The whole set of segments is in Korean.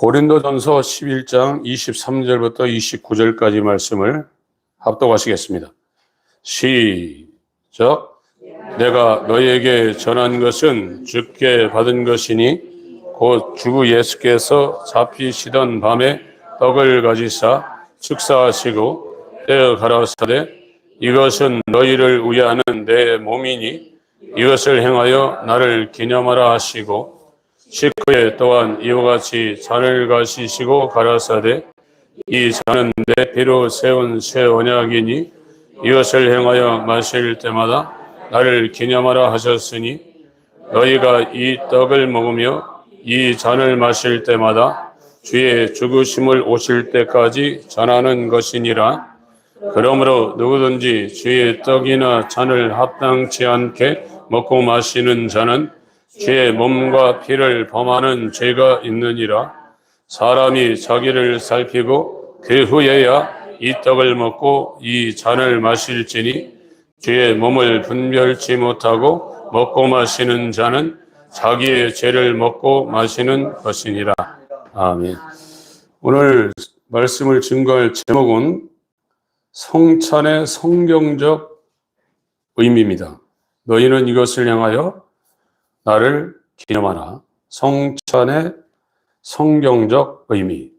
고린도전서 11장 23절부터 29절까지 말씀을 합독하시겠습니다. 시작. 내가 너희에게 전한 것은 주께 받은 것이니 곧 주 예수께서 잡히시던 밤에 떡을 가지사 축사하시고 떼어 가라사대 이것은 너희를 위하는 내 몸이니 이것을 행하여 나를 기념하라 하시고 식후에 또한 이와 같이 잔을 가지시고 가라사대 이 잔은 내 피로 세운 새 언약이니 이것을 행하여 마실 때마다 나를 기념하라 하셨으니 너희가 이 떡을 먹으며 이 잔을 마실 때마다 주의 죽으심을 오실 때까지 전하는 것이니라. 그러므로 누구든지 주의 떡이나 잔을 합당치 않게 먹고 마시는 자는 주의 몸과 피를 범하는 죄가 있느니라. 사람이 자기를 살피고 그 후에야 이 떡을 먹고 이 잔을 마실지니 주의 몸을 분별치 못하고 먹고 마시는 자는 자기의 죄를 먹고 마시는 것이니라. 아멘. 오늘 말씀을 증거할 제목은 성찬의 성경적 의미입니다. 너희는 이것을 향하여 나를 기념하라. 성찬의 성경적 의미.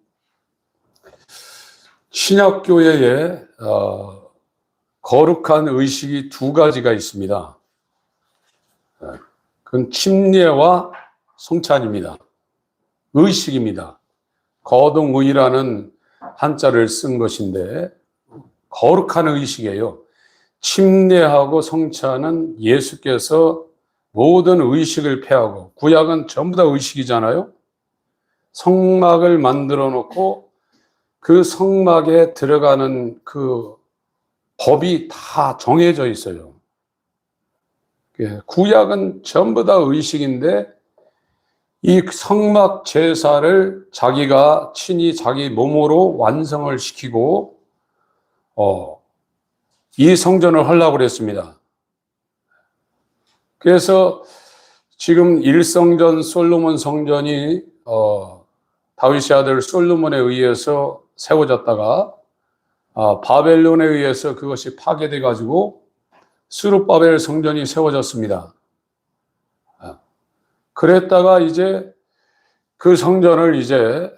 신약교회에 거룩한 의식이 두 가지가 있습니다. 그건 침례와 성찬입니다. 의식입니다. 거동의라는 한자를 쓴 것인데 거룩한 의식이에요. 침례하고 성찬은 예수께서 모든 의식을 폐하고, 구약은 전부 다 의식이잖아요. 성막을 만들어 놓고 그 성막에 들어가는 그 법이 다 정해져 있어요. 구약은 전부 다 의식인데 이 성막 제사를 자기가 친히 자기 몸으로 완성을 시키고 이 성전을 하려고 그랬습니다. 그래서 지금 1성전 솔로몬 성전이 다윗의 아들 솔로몬에 의해서 세워졌다가 바벨론에 의해서 그것이 파괴돼 가지고 스룹바벨 성전이 세워졌습니다. 그랬다가 이제 그 성전을 이제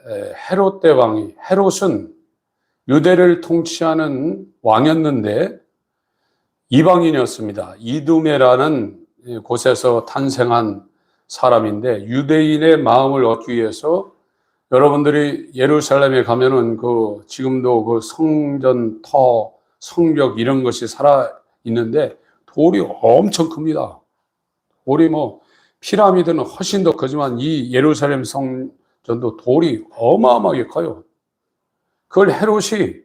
헤롯 대왕이, 헤롯은 유대를 통치하는 왕이었는데 이방인이었습니다. 이두메라는 곳에서 탄생한 사람인데 유대인의 마음을 얻기 위해서 여러분들이 예루살렘에 가면은 지금도 그 성전 터, 성벽 이런 것이 살아 있는데 돌이 엄청 큽니다. 돌이 피라미드는 훨씬 더 크지만 이 예루살렘 성전도 돌이 어마어마하게 커요. 그걸 헤롯이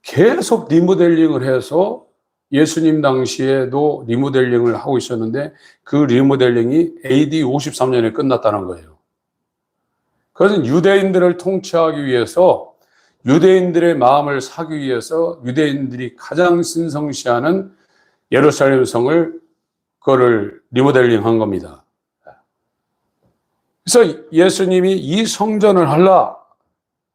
계속 리모델링을 해서 예수님 당시에도 리모델링을 하고 있었는데 그 리모델링이 AD 53년에 끝났다는 거예요. 그것은 유대인들을 통치하기 위해서 유대인들의 마음을 사기 위해서 유대인들이 가장 신성시하는 예루살렘 성을 그거를 리모델링 한 겁니다. 그래서 예수님이 이 성전을 하려,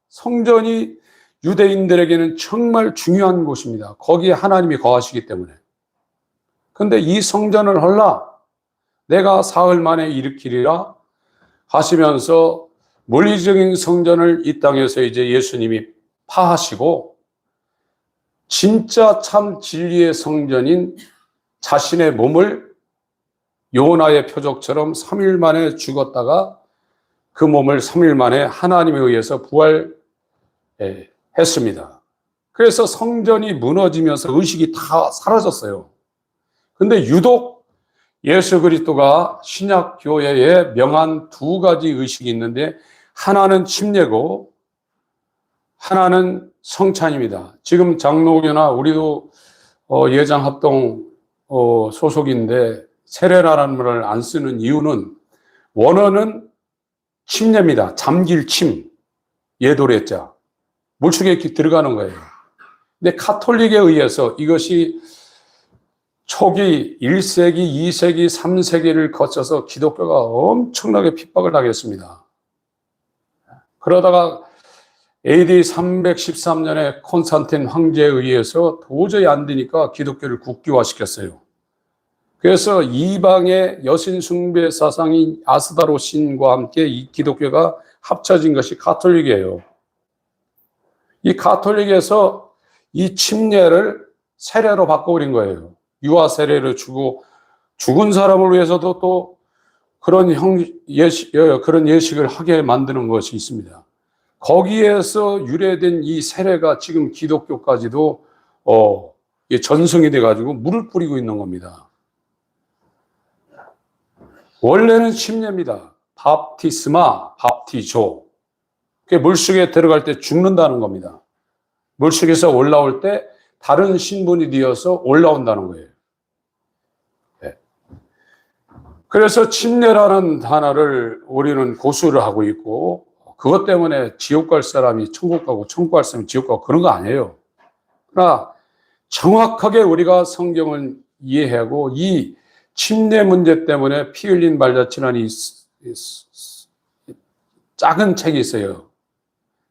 성전이 유대인들에게는 정말 중요한 곳입니다. 거기에 하나님이 거하시기 때문에. 그런데 이 성전을 하려 내가 사흘 만에 일으키리라 하시면서 물리적인 성전을 이 땅에서 이제 예수님이 파하시고 진짜 참 진리의 성전인 자신의 몸을 요나의 표적처럼 3일 만에 죽었다가 그 몸을 3일 만에 하나님에 의해서 부활했습니다. 그래서 성전이 무너지면서 의식이 다 사라졌어요. 근데 유독 예수 그리스도가 신약 교회에 명한 두 가지 의식이 있는데 하나는 침례고 하나는 성찬입니다. 지금 장로교나 우리도 예장합동 소속인데 세례라는 말을 안 쓰는 이유는 원어는 침례입니다. 잠길 침, 예도래자, 물속에 들어가는 거예요. 근데 카톨릭에 의해서 이것이 초기 1세기, 2세기, 3세기를 거쳐서 기독교가 엄청나게 핍박을 당했습니다. 그러다가 AD 313년에 콘스탄틴 황제에 의해서 도저히 안 되니까 기독교를 국교화시켰어요. 그래서 이방의 여신 숭배 사상인 아스다로 신과 함께 이 기독교가 합쳐진 것이 가톨릭이에요. 이 가톨릭에서 이 침례를 세례로 바꿔버린 거예요. 유아 세례를 주고 죽은 사람을 위해서도 또 그런 그런 예식을 하게 만드는 것이 있습니다. 거기에서 유래된 이 세례가 지금 기독교까지도 전승이 돼가지고 물을 뿌리고 있는 겁니다. 원래는 침례입니다. 밥티스마, 밥티조. 그게 물속에 들어갈 때 죽는다는 겁니다. 물속에서 올라올 때 다른 신분이 되어서 올라온다는 거예요. 네. 그래서 침례라는 단어를 우리는 고수를 하고 있고, 그것 때문에 지옥 갈 사람이 천국 가고 천국 갈 사람이 지옥 가고 그런 거 아니에요. 그러나 정확하게 우리가 성경을 이해하고 이 침례 문제 때문에 피 흘린 발자취라는 이 작은 책이 있어요.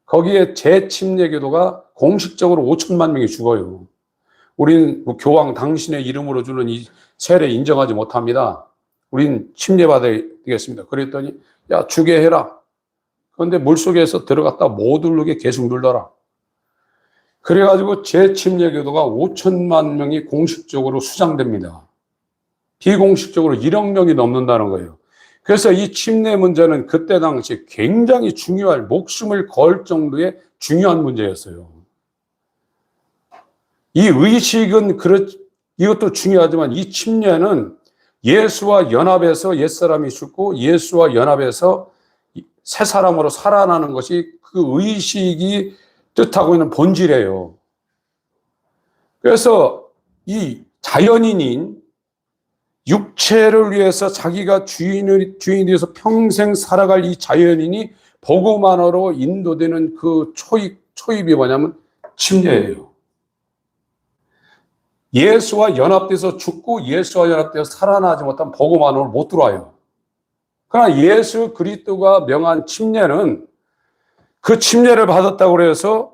거기에 재침례교도가 공식적으로 5천만 명이 죽어요. 우린 교황 당신의 이름으로 주는 이 세례 인정하지 못합니다. 우린 침례받아야 되겠습니다. 그랬더니 야 주게 해라. 그런데 물속에서 들어갔다 못 울르게 계속 눌러라. 그래가지고 재침례교도가 5천만 명이 공식적으로 수장됩니다. 비공식적으로 1억 명이 넘는다는 거예요. 그래서 이 침례 문제는 그때 당시 굉장히 중요할, 목숨을 걸 정도의 중요한 문제였어요. 이 의식은 이것도 중요하지만 이 침례는 예수와 연합해서 옛사람이 죽고 예수와 연합해서 새 사람으로 살아나는 것이 그 의식이 뜻하고 있는 본질이에요. 그래서 이 자연인인 육체를 위해서 자기가 주인이 되어서 평생 살아갈 이 자연인이 복음 안으로 인도되는 그 초입이 뭐냐면 침례예요. 예수와 연합돼서 죽고 예수와 연합돼서 살아나지 못한 복음 안으로 못 들어와요. 그러나 예수 그리스도가 명한 침례는 그 침례를 받았다고 해서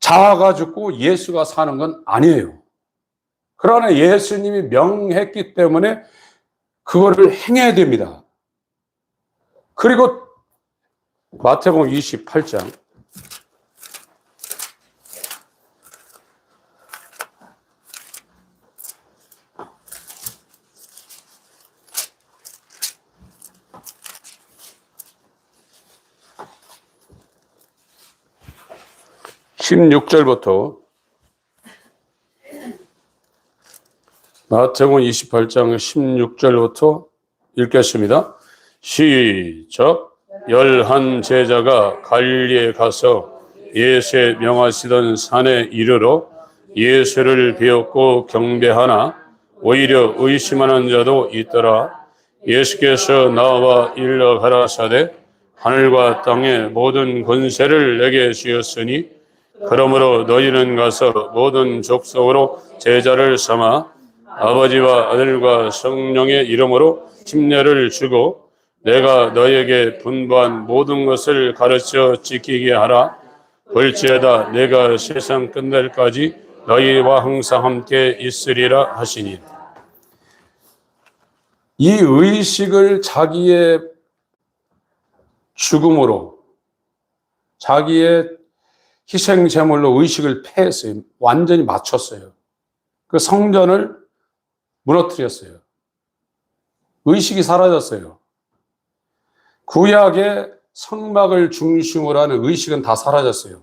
자아가 죽고 예수가 사는 건 아니에요. 그러나 예수님이 명했기 때문에 그거를 행해야 됩니다. 그리고 마태복음 28장 16절부터 마태복음 28장 16절부터 읽겠습니다. 시작. 11 제자가 갈릴리에 가서 예수의 명하시던 산에 이르러 예수를 배웠고 경배하나 오히려 의심하는 자도 있더라. 예수께서 나와 일러 가라사대 하늘과 땅의 모든 권세를 내게 주었으니 그러므로 너희는 가서 모든 족속으로 제자를 삼아 아버지와 아들과 성령의 이름으로 침례를 주고 내가 너희에게 분부한 모든 것을 가르쳐 지키게 하라. 볼지어다 내가 세상 끝날까지 너희와 항상 함께 있으리라 하시니. 이 의식을 자기의 죽음으로 자기의 희생 제물로 의식을 패했어요. 완전히 맞췄어요. 그 성전을 무너뜨렸어요. 의식이 사라졌어요. 구약의 성막을 중심으로 하는 의식은 다 사라졌어요.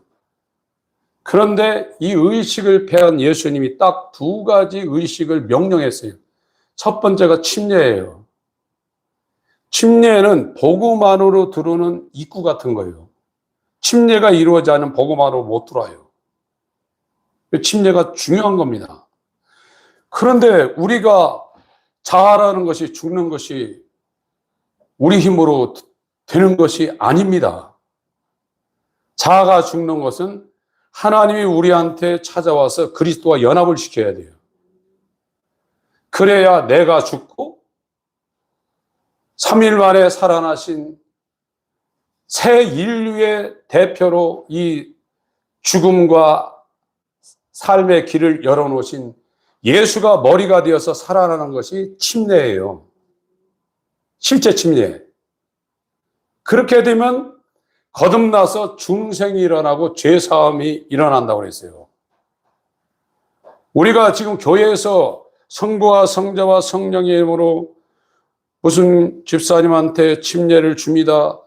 그런데 이 의식을 패한 예수님이 딱 두 가지 의식을 명령했어요. 첫 번째가 침례예요. 침례는 복음 안으로 들어오는 입구 같은 거예요. 침례가 이루어지지 않으면 복음 안으로 못 들어와요. 침례가 중요한 겁니다. 그런데 우리가 자아라는 것이 죽는 것이 우리 힘으로 되는 것이 아닙니다. 자아가 죽는 것은 하나님이 우리한테 찾아와서 그리스도와 연합을 시켜야 돼요. 그래야 내가 죽고 3일 만에 살아나신 새 인류의 대표로 이 죽음과 삶의 길을 열어놓으신 예수가 머리가 되어서 살아나는 것이 침례예요. 실제 침례. 그렇게 되면 거듭나서 중생이 일어나고 죄사함이 일어난다고 그랬어요. 우리가 지금 교회에서 성부와 성자와 성령의 이름으로 무슨 집사님한테 침례를 줍니다.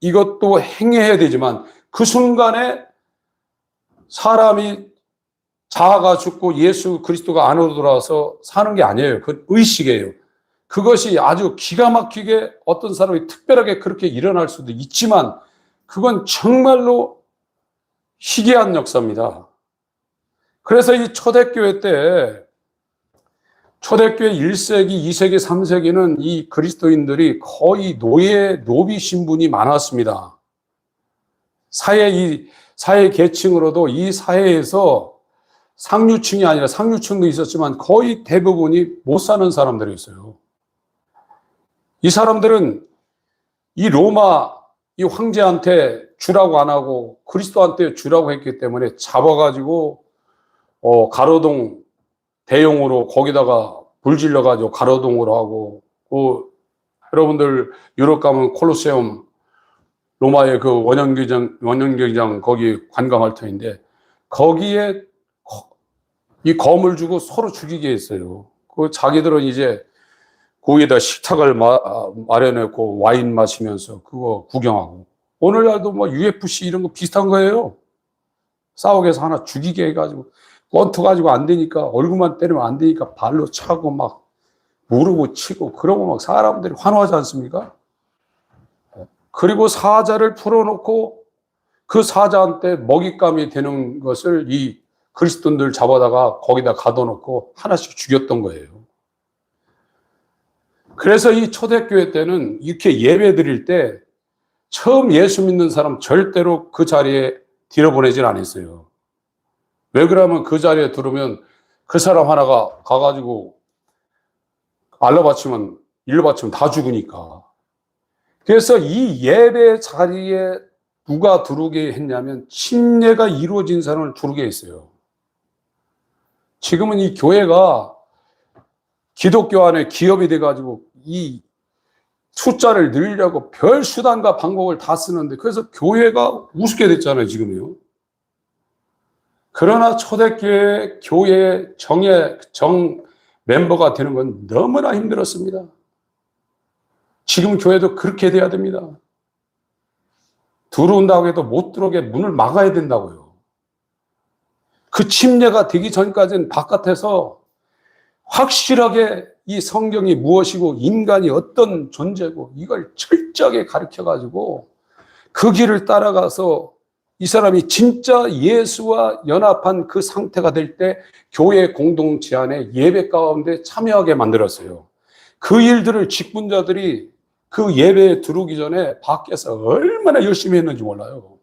이것도 행해야 되지만 그 순간에 사람이 자아가 죽고 예수 그리스도가 안으로 들어와서 사는 게 아니에요. 그건 의식이에요. 그것이 아주 기가 막히게 어떤 사람이 특별하게 그렇게 일어날 수도 있지만 그건 정말로 희귀한 역사입니다. 그래서 이 초대교회 때 초대교회 1세기, 2세기, 3세기는 이 그리스도인들이 거의 노비 신분이 많았습니다. 사회 계층으로도 이 사회에서 상류층이 아니라 상류층도 있었지만 거의 대부분이 못 사는 사람들이었어요. 이 사람들은 이 로마 이 황제한테 주라고 안 하고 그리스도한테 주라고 했기 때문에 잡아가지고 가로등 대용으로 거기다가 불 질러가지고 가로등으로 하고 여러분들 유럽 가면 콜로세움 로마의 그 원형경기장 거기 관광할 터인데 거기에 이 검을 주고 서로 죽이게 했어요. 그 자기들은 이제 거기에다 식탁을 마련했고 와인 마시면서 그거 구경하고 오늘날도 뭐 UFC 이런 거 비슷한 거예요. 싸우게 해서 하나 죽이게 해가지고 권투 가지고 안 되니까 얼굴만 때리면 안 되니까 발로 차고 막 무릎을 치고 그러고 막 사람들이 환호하지 않습니까? 그리고 사자를 풀어놓고 그 사자한테 먹잇감이 되는 것을 이 그리스도인들 잡아다가 거기다 가둬놓고 하나씩 죽였던 거예요. 그래서 이 초대교회 때는 이렇게 예배 드릴 때 처음 예수 믿는 사람 절대로 그 자리에 들여보내질 않았어요. 왜 그러면 그 자리에 들으면 그 사람 하나가 가가지고 일로 바치면 다 죽으니까. 그래서 이 예배 자리에 누가 들어오게 했냐면 침례가 이루어진 사람을 들어오게 했어요. 지금은 이 교회가 기독교 안에 기업이 돼가지고 이 숫자를 늘리려고 별 수단과 방법을 다 쓰는데 그래서 교회가 우습게 됐잖아요, 지금요. 그러나 초대교회 교회 정 멤버가 되는 건 너무나 힘들었습니다. 지금 교회도 그렇게 돼야 됩니다. 들어온다고 해도 못 들어오게 문을 막아야 된다고요. 그 침례가 되기 전까지는 바깥에서 확실하게 이 성경이 무엇이고 인간이 어떤 존재고 이걸 철저하게 가르쳐가지고 그 길을 따라가서 이 사람이 진짜 예수와 연합한 그 상태가 될 때 교회 공동체 안에 예배 가운데 참여하게 만들었어요. 그 일들을 직분자들이 그 예배에 들어오기 전에 밖에서 얼마나 열심히 했는지 몰라요.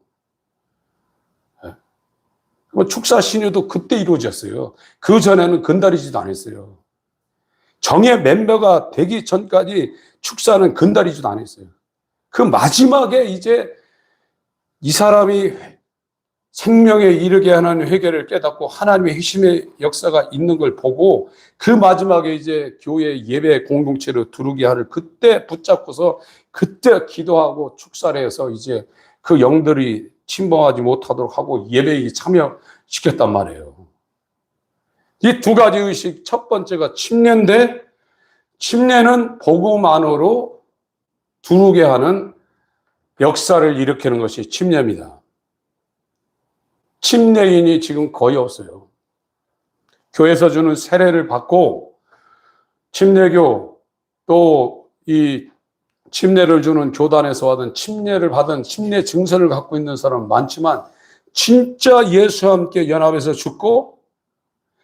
축사 신유도 그때 이루어졌어요. 그 전에는 건달이지도 않았어요. 정예 멤버가 되기 전까지 축사는 건달이지도 않았어요. 그 마지막에 이제 이 사람이 생명에 이르게 하는 회개를 깨닫고 하나님의 핵심의 역사가 있는 걸 보고 그 마지막에 이제 교회 예배 공동체로 들어오게 하는 그때 붙잡고서 그때 기도하고 축사를 해서 이제 그 영들이 침범하지 못하도록 하고 예배에 참여시켰단 말이에요. 이 두 가지 의식, 첫 번째가 침례인데 침례는 복음 안으로 들어오게 하는 역사를 일으키는 것이 침례입니다. 침례인이 지금 거의 없어요. 교회에서 주는 세례를 받고 침례교 또 이 침례를 주는 교단에서 받은 침례를 받은 침례 증서를 갖고 있는 사람은 많지만 진짜 예수와 함께 연합해서 죽고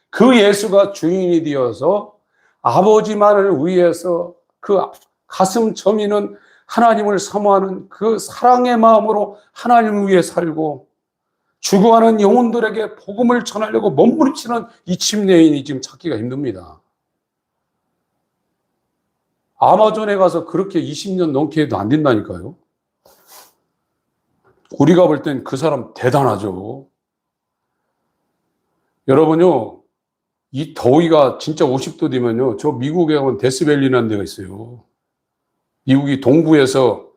그 예수가 주인이 되어서 아버지만을 위해서 그 가슴 저미는 하나님을 사모하는 그 사랑의 마음으로 하나님을 위해 살고 죽어가는 영혼들에게 복음을 전하려고 몸부림치는 이 침례인이 지금 찾기가 힘듭니다. 아마존에 가서 그렇게 20년 넘게 해도 안 된다니까요. 우리가 볼 땐 그 사람 대단하죠. 여러분요, 이 더위가 진짜 50도 되면요, 저 미국에 가면 데스밸리라는 데가 있어요. 미국이 동부에서,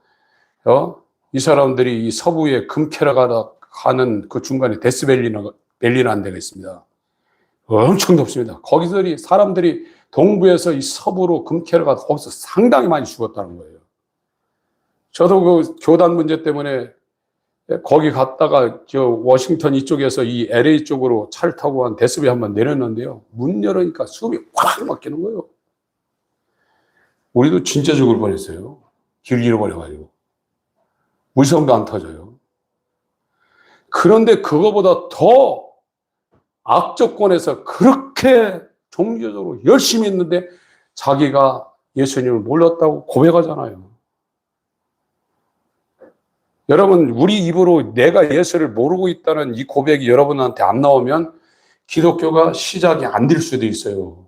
이 사람들이 이 서부에 금캐러 가는 그 중간에 데스밸리라는 데가 있습니다. 엄청 덥습니다. 거기서 사람들이 동부에서 이 서부로 금캐러 가서 거기서 상당히 많이 죽었다는 거예요. 저도 그 교단 문제 때문에 거기 갔다가 저 워싱턴 이쪽에서 이 LA 쪽으로 차를 타고 한 데스베 한번 내렸는데요. 문 열으니까 숨이 확 막히는 거예요. 우리도 진짜 죽을 뻔했어요. 길 잃어버려가지고. 물성도 안 터져요. 그런데 그거보다 더 악조건에서 그렇게 종교적으로 열심히 했는데 자기가 예수님을 몰랐다고 고백하잖아요. 여러분, 우리 입으로 내가 예수를 모르고 있다는 이 고백이 여러분한테 안 나오면 기독교가 시작이 안 될 수도 있어요.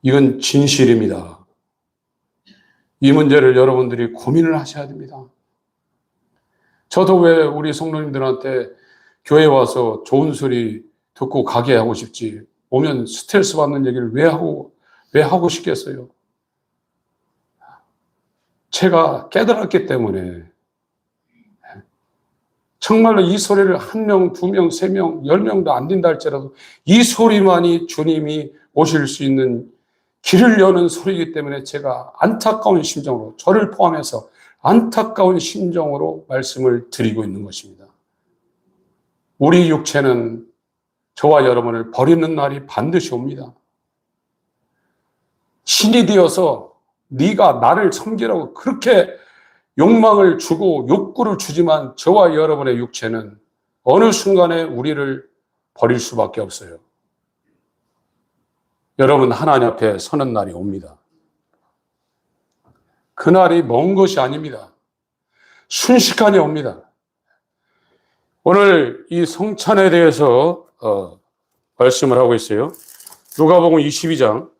이건 진실입니다. 이 문제를 여러분들이 고민을 하셔야 됩니다. 저도 왜 우리 성도님들한테 교회 와서 좋은 소리 듣고 가게 하고 싶지, 오면 스트레스 받는 얘기를 왜 하고 싶겠어요? 제가 깨달았기 때문에. 정말로 이 소리를 1명, 2명, 3명, 10명도 안 된다 할지라도 이 소리만이 주님이 오실 수 있는 길을 여는 소리이기 때문에 제가 안타까운 심정으로, 저를 포함해서 안타까운 심정으로 말씀을 드리고 있는 것입니다. 우리 육체는 저와 여러분을 버리는 날이 반드시 옵니다. 신이 되어서 네가 나를 섬기라고 그렇게 욕망을 주고 욕구를 주지만 저와 여러분의 육체는 어느 순간에 우리를 버릴 수밖에 없어요. 여러분, 하나님 앞에 서는 날이 옵니다. 그날이 먼 것이 아닙니다. 순식간에 옵니다. 오늘 이 성찬에 대해서 말씀을 하고 있어요. 누가복음 22장.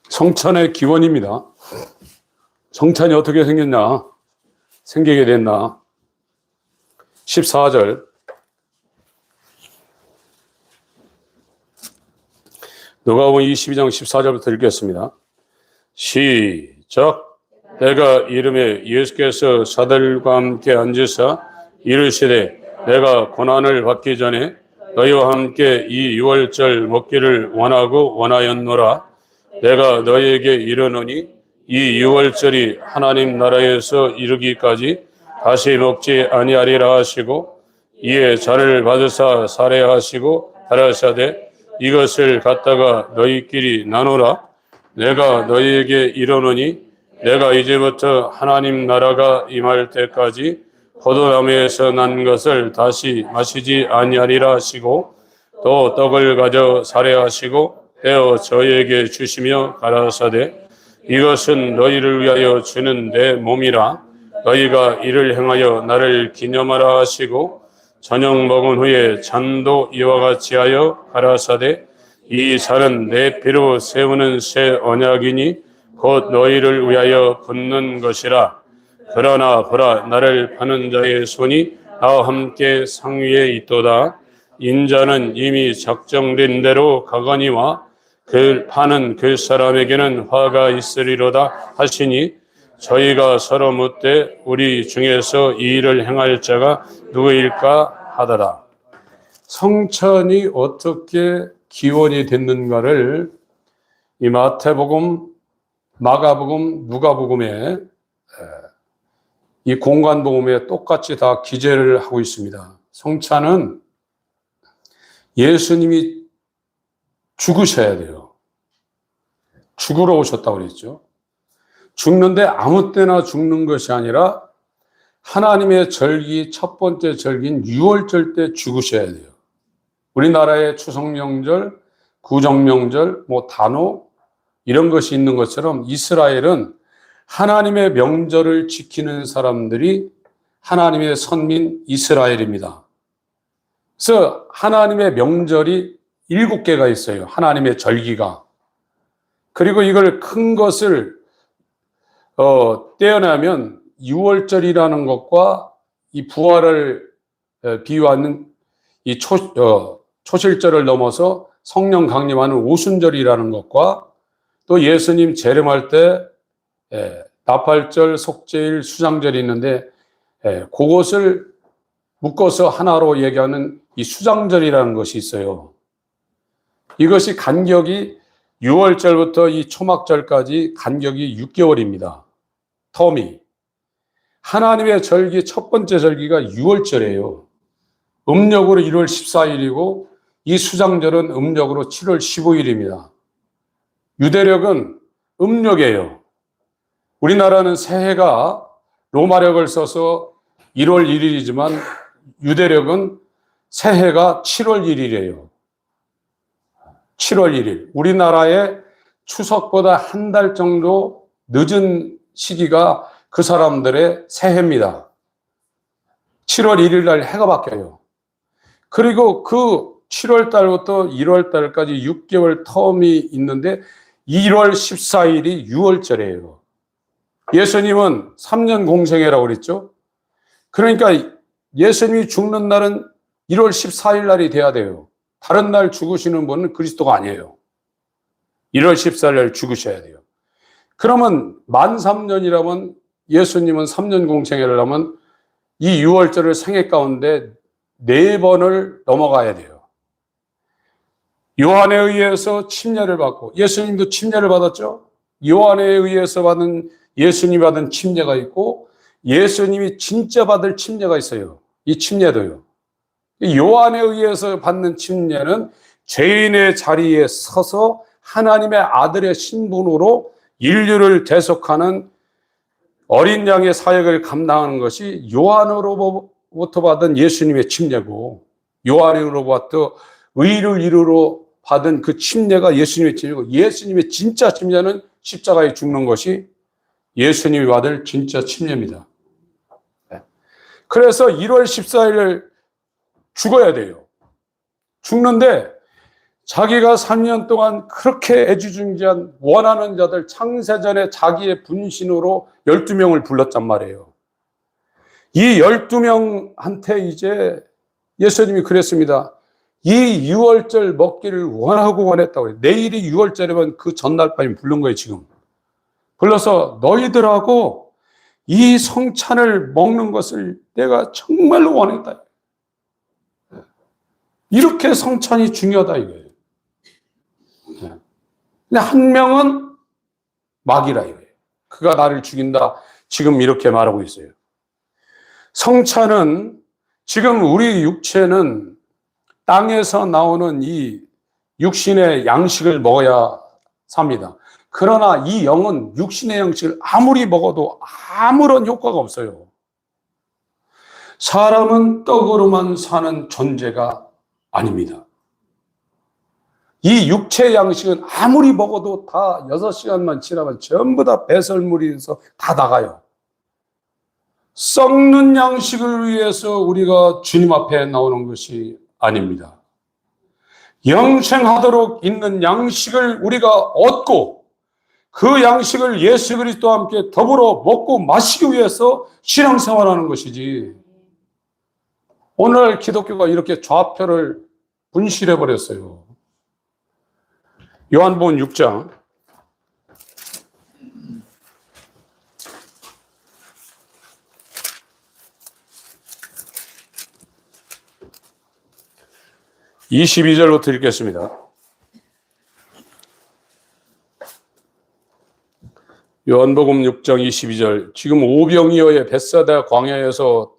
성찬의 기원입니다. 성찬이 어떻게 생겼냐? 생기게 됐나? 14절. 누가복음 22장 14절부터 읽겠습니다. 시작. 내가 이름에 예수께서 사들과 함께 앉으사 이르시되 내가 고난을 받기 전에 너희와 함께 이 유월절 먹기를 원하였노라. 내가 너희에게 이르노니 이 유월절이 하나님 나라에서 이르기까지 다시 먹지 아니하리라 하시고 이에 잔을 받으사 살해하시고 가라사대 이것을 갖다가 너희끼리 나누라. 내가 너희에게 이르노니 내가 이제부터 하나님 나라가 임할 때까지 포도나무에서 난 것을 다시 마시지 아니하리라 하시고 또 떡을 가져 살해하시고 떼어 저희에게 주시며 가라사대 이것은 너희를 위하여 주는 내 몸이라. 너희가 이를 행하여 나를 기념하라 하시고 저녁 먹은 후에 잔도 이와 같이 하여 가라사대 이 잔은 내 피로 세우는 새 언약이니 곧 너희를 위하여 붓는 것이라. 그러나 보라 나를 파는 자의 손이 나와 함께 상위에 있도다. 인자는 이미 작정된 대로 가거니와 그 파는 그 사람에게는 화가 있으리로다 하시니 저희가 서로 묻되 우리 중에서 이 일을 행할 자가 누구일까 하더라. 성찬이 어떻게 기원이 됐는가를 이 마태복음, 마가복음, 누가복음에 이 공관복음에 똑같이 다 기재를 하고 있습니다. 성찬은 예수님이 죽으셔야 돼요. 죽으러 오셨다고 그랬죠. 죽는데 아무 때나 죽는 것이 아니라 하나님의 절기, 첫 번째 절기인 유월절 때 죽으셔야 돼요. 우리나라의 추석명절, 구정명절, 단오 이런 것이 있는 것처럼 이스라엘은 하나님의 명절을 지키는 사람들이 하나님의 선민 이스라엘입니다. 그래서 하나님의 명절이 7개가 있어요. 하나님의 절기가. 그리고 이걸 큰 것을 떼어내면 유월절이라는 것과 이 부활을 비유하는 이 초실절을 넘어서 성령 강림하는 오순절이라는 것과 또 예수님 재림할 때 나팔절, 속죄일, 수장절이 있는데 그것을 묶어서 하나로 얘기하는 이 수장절이라는 것이 있어요. 이것이 간격이 6월절부터 이 초막절까지 간격이 6개월입니다. 텀이. 하나님의 절기 첫 번째 절기가 6월절이에요. 음력으로 1월 14일이고 이 수장절은 음력으로 7월 15일입니다. 유대력은 음력이에요. 우리나라는 새해가 로마력을 써서 1월 1일이지만 유대력은 새해가 7월 1일이에요. 7월 1일. 우리나라의 추석보다 한 달 정도 늦은 시기가 그 사람들의 새해입니다. 7월 1일 날 해가 바뀌어요. 그리고 그 7월 달부터 1월 달까지 6개월 텀이 있는데 1월 14일이 6월절이에요. 예수님은 3년 공생애라고 그랬죠. 그러니까 예수님이 죽는 날은 1월 14일 날이 돼야 돼요. 다른 날 죽으시는 분은 그리스도가 아니에요. 1월 14일 날 죽으셔야 돼요. 그러면 만 3년이라면 예수님은 3년 공생애를 하면 이 6월절을 생애 가운데 4번을 넘어가야 돼요. 요한에 의해서 침례를 받고, 예수님도 침례를 받았죠. 요한에 의해서 받은, 예수님이 받은 침례가 있고 예수님이 진짜 받을 침례가 있어요. 이 침례도요. 요한에 의해서 받는 침례는 죄인의 자리에 서서 하나님의 아들의 신분으로 인류를 대속하는 어린 양의 사역을 감당하는 것이 요한으로부터 받은 예수님의 침례고, 요한으로부터 의를 이루러 받은 그 침례가 예수님의 침례고, 예수님의 진짜 침례는 십자가에 죽는 것이 예수님이 받을 진짜 침례입니다. 그래서 1월 14일을 죽어야 돼요. 죽는데 자기가 3년 동안 그렇게 애지중지한 원하는 자들, 창세전에 자기의 분신으로 12명을 불렀단 말이에요. 이 12명한테 이제 예수님이 그랬습니다. 이 6월절 먹기를 원하고 원했다고 해요. 내일이 6월절이면 그 전날 밤에 부른 거예요, 지금. 불러서 너희들하고 이 성찬을 먹는 것을 내가 정말로 원했다. 이렇게 성찬이 중요하다 이거예요. 근데 한 명은 마귀라 이거예요. 그가 나를 죽인다. 지금 이렇게 말하고 있어요. 성찬은 지금 우리 육체는 땅에서 나오는 이 육신의 양식을 먹어야 삽니다. 그러나 이 영은 육신의 양식을 아무리 먹어도 아무런 효과가 없어요. 사람은 떡으로만 사는 존재가 아닙니다. 이 육체 양식은 아무리 먹어도 다 6시간만 지나면 전부 다 배설물이 돼서 다 나가요. 썩는 양식을 위해서 우리가 주님 앞에 나오는 것이 아닙니다. 영생하도록 있는 양식을 우리가 얻고 그 양식을 예수 그리스도와 함께 더불어 먹고 마시기 위해서 신앙생활하는 것이지, 오늘 기독교가 이렇게 좌표를 분실해버렸어요. 요한복음 6장 22절부터 읽겠습니다. 요한복음 6장 22절. 지금 오병이어의 벳사다 광야에서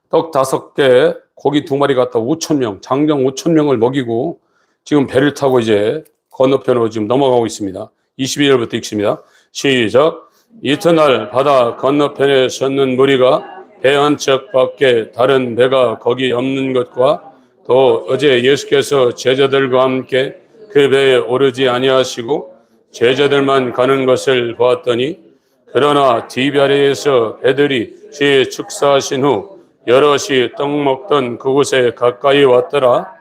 떡 5개, 고기 2마리 갖다 5,000명, 장정 5,000명을 먹이고 지금 배를 타고 이제 건너편으로 지금 넘어가고 있습니다. 22절부터 읽습니다. 시작. 이튿날 바다 건너편에 섰는 무리가 배 한 척밖에 다른 배가 거기 없는 것과 또 어제 예수께서 제자들과 함께 그 배에 오르지 아니하시고 제자들만 가는 것을 보았더니, 그러나 디베리아에서 배들이 주의 축사하신 후 여럿이 떡 먹던 그곳에 가까이 왔더라.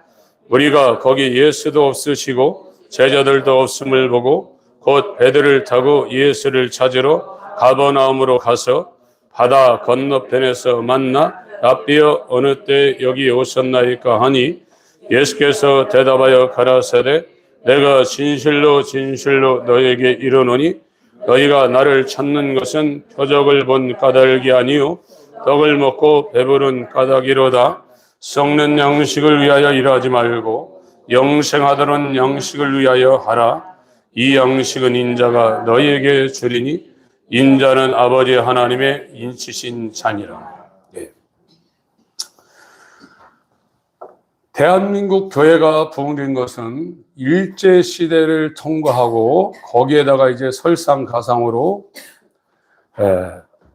우리가 거기 예수도 없으시고 제자들도 없음을 보고 곧 배들을 타고 예수를 찾으러 가버나움으로 가서 바다 건너편에서 만나 랍비여 어느 때 여기 오셨나이까 하니 예수께서 대답하여 가라사대 내가 진실로 진실로 너에게 이르노니 너희가 나를 찾는 것은 표적을 본 까닭이 아니요 떡을 먹고 배부른 까닭이로다. 썩는 양식을 위하여 일하지 말고 영생하도록 양식을 위하여 하라. 이 양식은 인자가 너희에게 주리니 인자는 아버지 하나님의 인치신 자니라. 예. 대한민국 교회가 부흥된 것은 일제 시대를 통과하고 거기에다가 이제 설상가상으로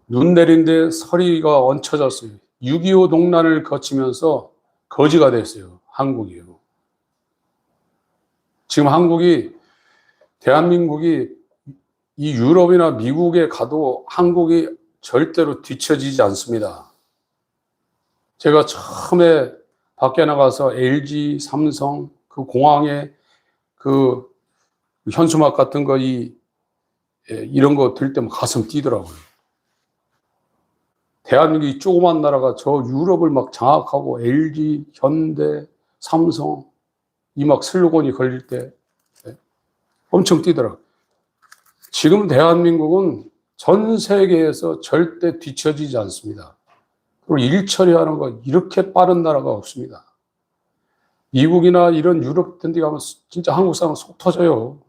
눈 내린데 서리가 얹혀졌어요. 6.25 동란을 거치면서 거지가 됐어요. 한국이요. 지금 대한민국이 이 유럽이나 미국에 가도 한국이 절대로 뒤처지지 않습니다. 제가 처음에 밖에 나가서 LG, 삼성, 그 공항에 그 현수막 같은 거 이런 거 들 때면 가슴 뛰더라고요. 대한민국이 조그만 나라가 저 유럽을 막 장악하고 LG, 현대, 삼성 이 막 슬로건이 걸릴 때 엄청 뛰더라고요. 지금 대한민국은 전 세계에서 절대 뒤처지지 않습니다. 그리고 일 처리하는 거 이렇게 빠른 나라가 없습니다. 미국이나 이런 유럽 같은 데 가면 진짜 한국 사람 속 터져요.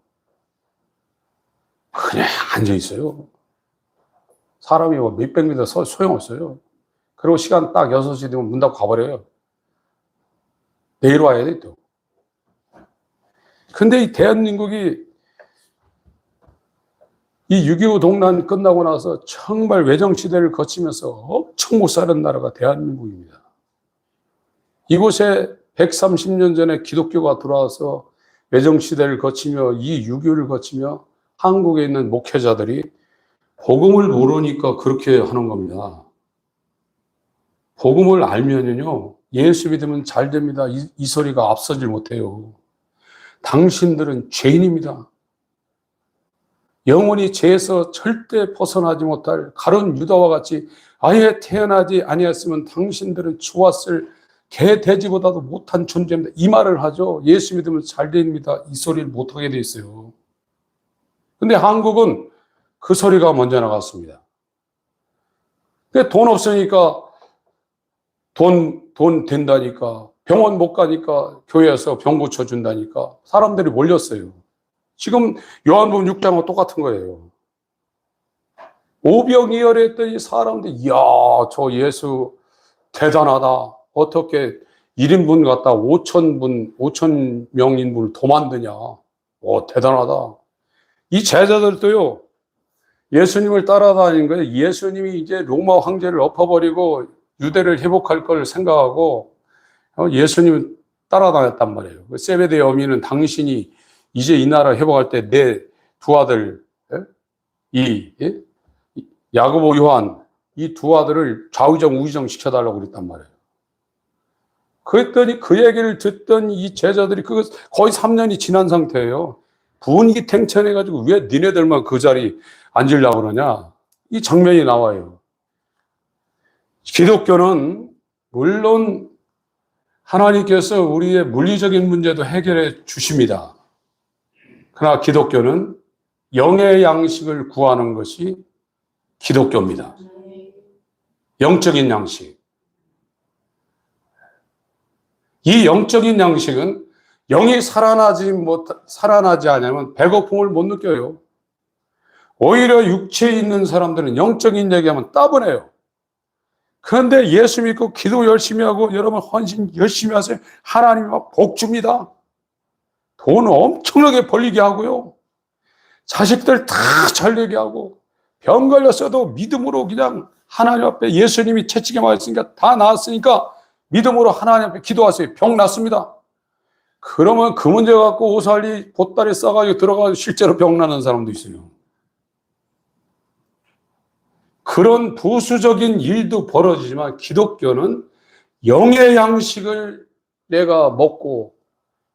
그냥 앉아 있어요. 사람이 뭐 몇백 미터 소용없어요. 그리고 시간 딱 6시 되면 문 닫고 가버려요. 내일 와야 돼, 또. 근데 이 대한민국이 이 6.25 동란 끝나고 나서 정말 외정시대를 거치면서 엄청 못 사는 나라가 대한민국입니다. 이곳에 130년 전에 기독교가 들어와서 외정시대를 거치며 이 6.25를 거치며 한국에 있는 목회자들이 복음을 모르니까 그렇게 하는 겁니다. 복음을 알면요, 예수 믿으면 잘 됩니다. 이 소리가 앞서질 못해요. 당신들은 죄인입니다. 영원히 죄에서 절대 벗어나지 못할 가룟 유다와 같이 아예 태어나지 아니었으면 당신들은 죽었을 개 돼지보다도 못한 존재입니다. 이 말을 하죠. 예수 믿으면 잘 됩니다. 이 소리를 못하게 돼 있어요. 근데 한국은 그 소리가 먼저 나갔습니다. 돈 없으니까 돈 된다니까, 병원 못 가니까 교회에서 병 고쳐준다니까 사람들이 몰렸어요. 지금 요한복음 6장하고 똑같은 거예요. 오병이어랬더니 사람들이 이야, 저 예수 대단하다. 어떻게 1인분 갖다 5천 명인분을 더 만드냐. 대단하다. 이 제자들도요, 예수님을 따라다니는 거예요. 예수님이 이제 로마 황제를 엎어버리고 유대를 회복할 걸 생각하고 예수님을 따라다녔단 말이에요. 세베대의 어미는 당신이 이제 이 나라 회복할 때 내 두 아들, 야고보, 요한, 이 두 아들을 좌의정, 우의정 시켜달라고 그랬단 말이에요. 그랬더니 그 얘기를 듣던 이 제자들이 거의 3년이 지난 상태예요. 분기탱천해가지고 왜 니네들만 그 자리 앉으려고 그러냐. 이 장면이 나와요. 기독교는 물론 하나님께서 우리의 물리적인 문제도 해결해 주십니다. 그러나 기독교는 영의 양식을 구하는 것이 기독교입니다. 영적인 양식. 이 영적인 양식은 영이 살아나지 않으면 배고픔을 못 느껴요. 오히려 육체에 있는 사람들은 영적인 얘기하면 따분해요. 그런데 예수 믿고 기도 열심히 하고 여러분 헌신 열심히 하세요. 하나님이 막 복 줍니다. 돈 엄청나게 벌리게 하고요. 자식들 다 잘 되게 하고 병 걸렸어도 믿음으로 그냥 하나님 앞에 예수님이 채찍에 맞았으니까 다 나았으니까 믿음으로 하나님 앞에 기도하세요. 병 낫습니다. 그러면 그 문제 갖고 오살리 보따리 싸가지고 들어가서 실제로 병 나는 사람도 있어요. 그런 부수적인 일도 벌어지지만 기독교는 영의 양식을 내가 먹고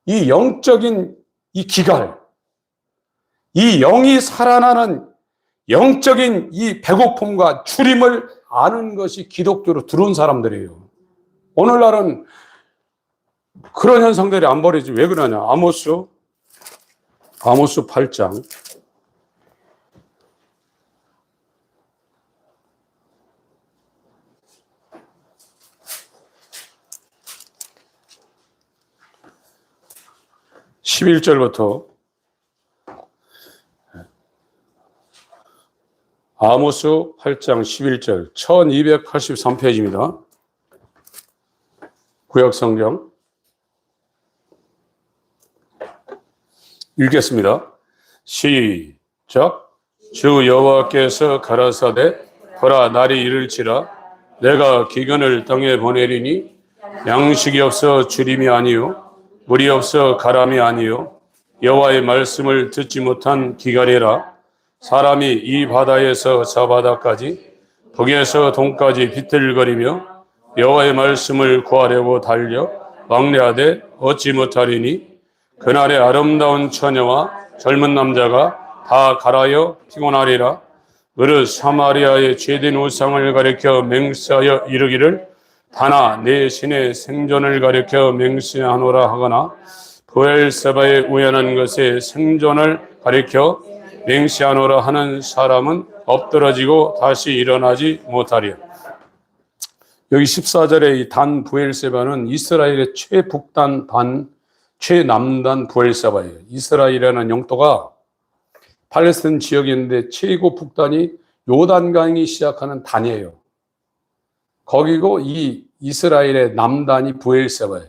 이 영적인 이 기갈, 이 영이 살아나는 영적인 이 배고픔과 주림을 아는 것이 기독교로 들어온 사람들이에요. 오늘날은 그런 현상들이 안 벌어지지. 왜 그러냐? 아모스 8장 11절부터 아모스 8장 11절 1283페이지입니다. 구약성경 읽겠습니다. 시작. 주 여호와께서 가라사대 보라 날이 이를지라 내가 기근을 땅에 보내리니 양식이 없어 주림이 아니요 물이 없어 가람이 아니요 여호와의 말씀을 듣지 못한 기갈이라 사람이 이 바다에서 저 바다까지 북에서 동까지 비틀거리며 여호와의 말씀을 구하려고 달려 왕래하되 얻지 못하리니 그날의 아름다운 처녀와 젊은 남자가 다 갈아여 피곤하리라. 그릇 사마리아의 죄된 우상을 가리켜 맹세하여 이르기를 다나 내 신의 생존을 가리켜 맹세하노라 하거나 브엘세바의 우연한 것에 생존을 가리켜 맹세하노라 하는 사람은 엎드러지고 다시 일어나지 못하리라. 여기 14절에 이 단 브엘세바는 이스라엘의 최북단 반 최남단 브엘세바예요. 이스라엘이라는 영토가 팔레스타인 지역이 있는데 최고 북단이 요단강이 시작하는 단이에요. 거기고 이 이스라엘의 남단이 브엘세바예요.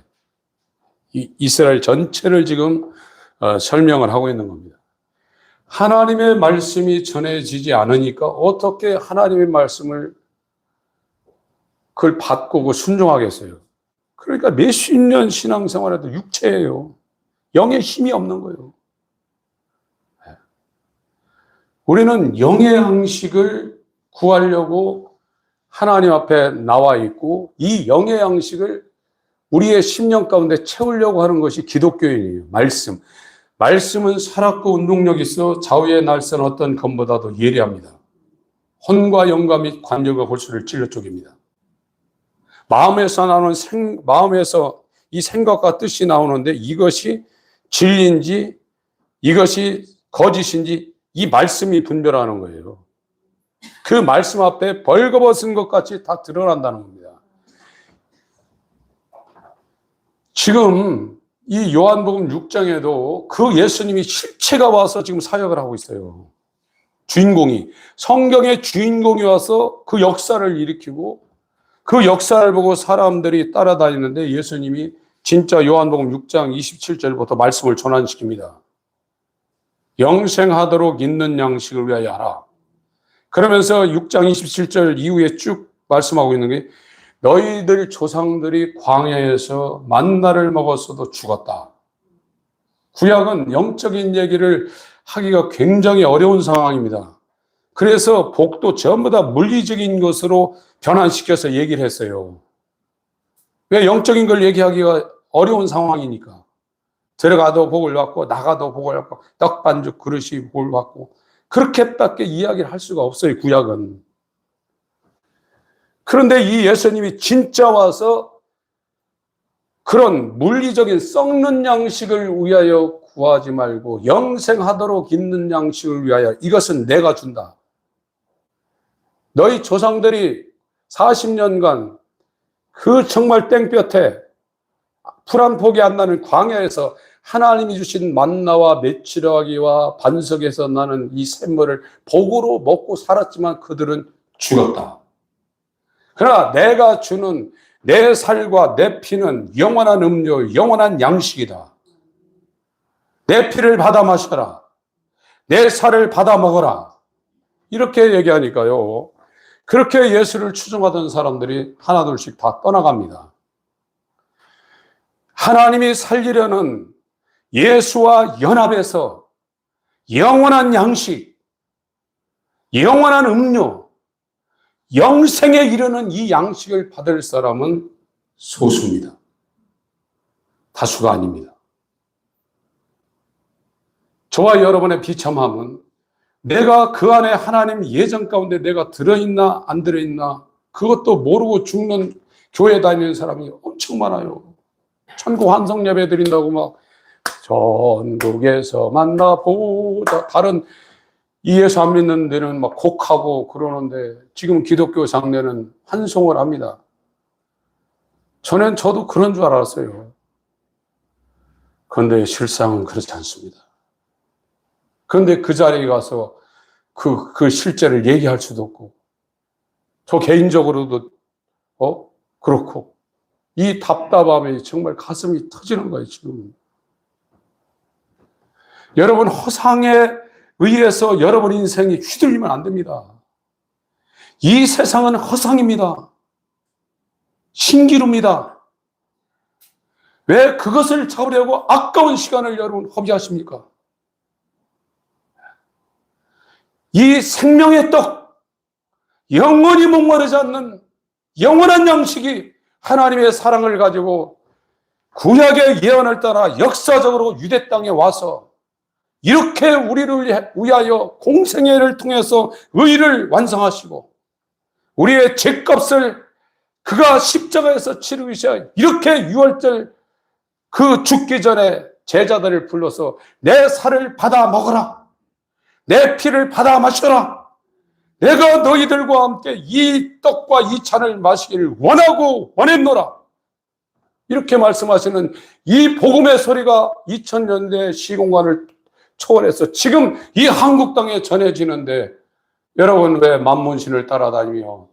이스라엘 전체를 지금 설명을 하고 있는 겁니다. 하나님의 말씀이 전해지지 않으니까 어떻게 하나님의 말씀을 그걸 받고 순종하겠어요? 그러니까 몇십 년 신앙생활에도 육체예요. 영의 힘이 없는 거예요. 우리는 영의 양식을 구하려고 하나님 앞에 나와 있고 이 영의 양식을 우리의 심령 가운데 채우려고 하는 것이 기독교인이에요. 말씀은 살았고 운동력이 있어 좌우의 날선 어떤 검보다도 예리합니다. 혼과 영과 및 관절과 골수를 찔러 쪼갭니다. 마음에서 이 생각과 뜻이 나오는데 이것이 진리인지 이것이 거짓인지 이 말씀이 분별하는 거예요. 그 말씀 앞에 벌거벗은 것 같이 다 드러난다는 겁니다. 지금 이 요한복음 6장에도 그 예수님이 실체가 와서 지금 사역을 하고 있어요. 성경의 주인공이 와서 그 역사를 일으키고 그 역사를 보고 사람들이 따라다니는데 예수님이 진짜 요한복음 6장 27절부터 말씀을 전환시킵니다. 영생하도록 있는 양식을 위하여 하라. 그러면서 6장 27절 이후에 쭉 말씀하고 있는 게 너희들 조상들이 광야에서 만나를 먹었어도 죽었다. 구약은 영적인 얘기를 하기가 굉장히 어려운 상황입니다. 그래서 복도 전부 다 물리적인 것으로 변환시켜서 얘기를 했어요. 왜 영적인 걸 얘기하기가 어려운 상황이니까. 들어가도 복을 받고 나가도 복을 받고 떡반죽 그릇이 복을 받고 그렇게밖에 이야기를 할 수가 없어요. 구약은. 그런데 이 예수님이 진짜 와서 그런 물리적인 썩는 양식을 위하여 구하지 말고 영생하도록 있는 양식을 위하여 이것은 내가 준다. 너희 조상들이 40년간 그 정말 땡볕에 풀 한 폭이 안 나는 광야에서 하나님이 주신 만나와 메추라기와 반석에서 나는 이 샘물을 복으로 먹고 살았지만 그들은 죽었다. 그러나 내가 주는 내 살과 내 피는 영원한 음료, 영원한 양식이다. 내 피를 받아 마셔라. 내 살을 받아 먹어라. 이렇게 얘기하니까요. 그렇게 예수를 추종하던 사람들이 하나둘씩 다 떠나갑니다. 하나님이 살리려는 예수와 연합해서 영원한 양식, 영원한 음료, 영생에 이르는 이 양식을 받을 사람은 소수입니다. 다수가 아닙니다. 저와 여러분의 비참함은 내가 그 안에 하나님 예정 가운데 내가 들어있나 안 들어있나 그것도 모르고 죽는 교회 다니는 사람이 엄청 많아요. 천국 환송 예배 드린다고 막 전국에서 만나보자, 다른 이 예수 안 믿는 데는 막 곡하고 그러는데 지금 기독교 장례는 환송을 합니다. 저도 그런 줄 알았어요. 그런데 실상은 그렇지 않습니다. 그런데 그 자리에 가서 그 실제를 얘기할 수도 없고, 저 개인적으로도, 그렇고, 이 답답함이 정말 가슴이 터지는 거예요, 지금. 여러분, 허상에 의해서 여러분 인생이 휘둘리면 안 됩니다. 이 세상은 허상입니다. 신기루입니다. 왜 그것을 잡으려고 아까운 시간을 여러분 허비하십니까? 이 생명의 떡, 영원히 목마르지 않는 영원한 양식이 하나님의 사랑을 가지고 구약의 예언을 따라 역사적으로 유대 땅에 와서 이렇게 우리를 위하여 공생애를 통해서 의를 완성하시고 우리의 죄값을 그가 십자가에서 치르기 위해 이렇게 유월절 그 죽기 전에 제자들을 불러서 내 살을 받아 먹어라. 내 피를 받아 마셔라. 내가 너희들과 함께 이 떡과 이 잔을 마시기를 원하고 원했노라. 이렇게 말씀하시는 이 복음의 소리가 2000년대 시공간을 초월해서 지금 이 한국 땅에 전해지는데 여러분 왜 만문신을 따라다니며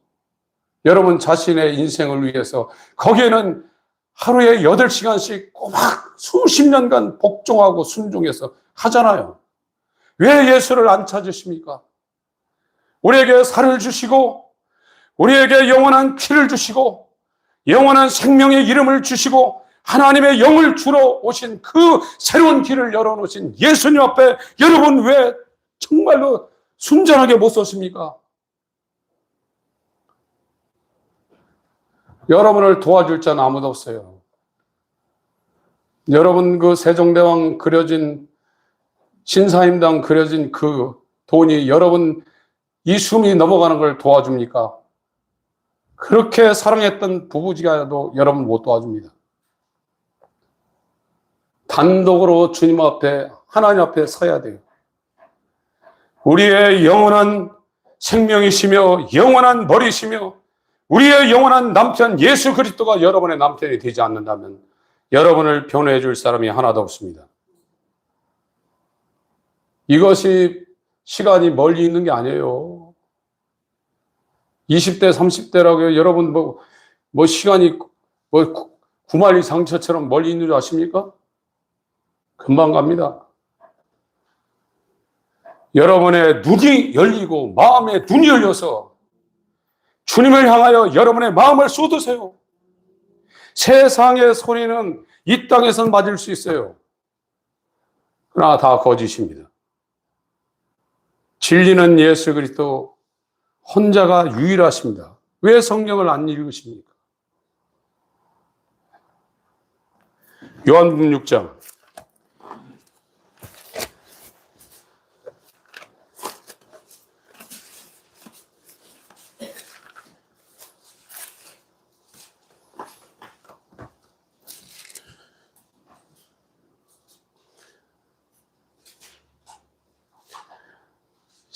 여러분 자신의 인생을 위해서 거기에는 하루에 8시간씩 꼬박 수십 년간 복종하고 순종해서 하잖아요. 왜 예수를 안 찾으십니까? 우리에게 살을 주시고 우리에게 영원한 피를 주시고 영원한 생명의 이름을 주시고 하나님의 영을 주러 오신 그 새로운 길을 열어놓으신 예수님 앞에 여러분 왜 정말로 순전하게 못 서십니까? 여러분을 도와줄 자는 아무도 없어요. 여러분 그 세종대왕 그려진 신사임당 그려진 그 돈이 여러분 이 숨이 넘어가는 걸 도와줍니까? 그렇게 사랑했던 부부지간에도 여러분 못 도와줍니다. 단독으로 주님 앞에 하나님 앞에 서야 돼요. 우리의 영원한 생명이시며 영원한 머리시며 우리의 영원한 남편 예수 그리스도가 여러분의 남편이 되지 않는다면 여러분을 변호해 줄 사람이 하나도 없습니다. 이것이 시간이 멀리 있는 게 아니에요. 20대, 30대라고요. 여러분 뭐 시간이 구말리 상처처럼 멀리 있는 줄 아십니까? 금방 갑니다. 여러분의 눈이 열리고 마음의 눈이 열려서 주님을 향하여 여러분의 마음을 쏟으세요. 세상의 소리는 이 땅에선 맞을 수 있어요. 그러나 다 거짓입니다. 진리는 예수 그리스도 혼자가 유일하십니다. 왜 성경을 안 읽으십니까? 요한복음 6장